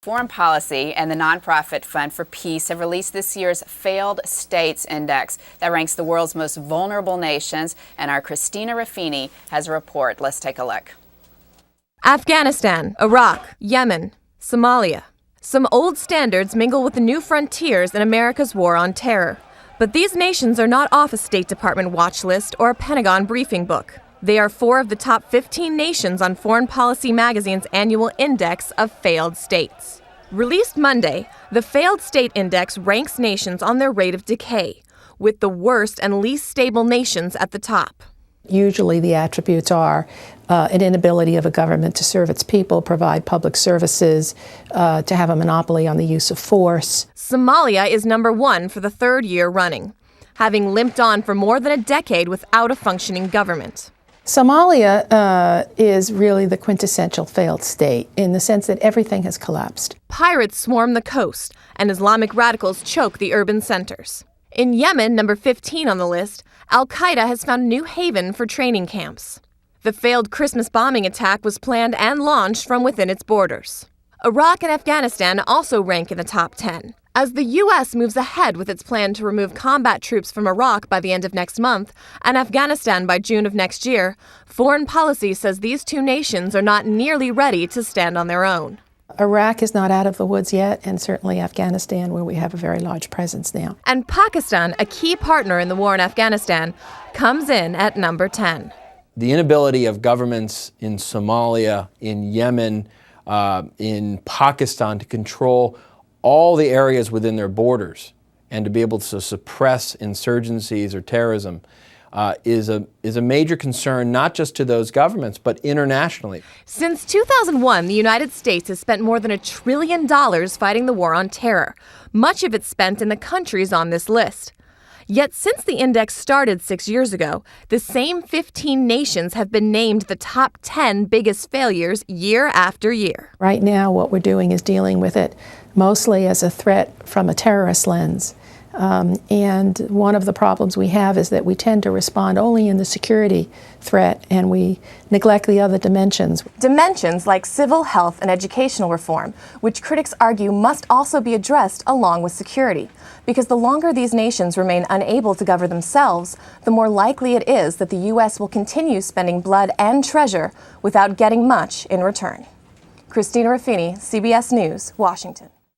Foreign Policy and the nonprofit Fund for Peace have released this year's Failed States Index that ranks the world's most vulnerable nations, and our Christina Ruffini has a report. Let's take a look. Afghanistan, Iraq, Yemen, Somalia. Some old standards mingle with the new frontiers in America's war on terror. But these nations are not off a State Department watch list or a Pentagon briefing book. They are 4 of the top 15 nations on Foreign Policy magazine's annual index of failed states. Released Monday, the Failed State Index ranks nations on their rate of decay, with the worst and least stable nations at the top. Usually the attributes are an inability of a government to serve its people, provide public services, to have a monopoly on the use of force. Somalia is number 1 for the 3rd year running, having limped on for more than a decade without a functioning government. Somalia is really the quintessential failed state in the sense that everything has collapsed. Pirates swarm the coast, and Islamic radicals choke the urban centers. In Yemen, number 15 on the list, Al-Qaeda has found a new haven for training camps. The failed Christmas bombing attack was planned and launched from within its borders. Iraq and Afghanistan also rank in the top 10. As the U.S. moves ahead with its plan to remove combat troops from Iraq by the end of next month and Afghanistan by June of next year, Foreign Policy says these 2 nations are not nearly ready to stand on their own. Iraq is not out of the woods yet, and certainly Afghanistan, where we have a very large presence now. And Pakistan, a key partner in the war in Afghanistan, comes in at number 10. The inability of governments in Somalia, in Yemen, in Pakistan to control all the areas within their borders and to be able to suppress insurgencies or terrorism is a major concern, not just to those governments, but internationally. Since 2001, the United States has spent more than $1 trillion fighting the war on terror, much of it spent in the countries on this list. Yet since the index started 6 years ago, the same 15 nations have been named the top 10 biggest failures year after year. Right now, what we're doing is dealing with it mostly as a threat from a terrorist lens. And one of the problems we have is that we tend to respond only in the security threat, and we neglect the other dimensions. Dimensions like civil, health, and educational reform, which critics argue must also be addressed along with security. Because the longer these nations remain unable to govern themselves, the more likely it is that the U.S. will continue spending blood and treasure without getting much in return. Christina Ruffini, CBS News, Washington.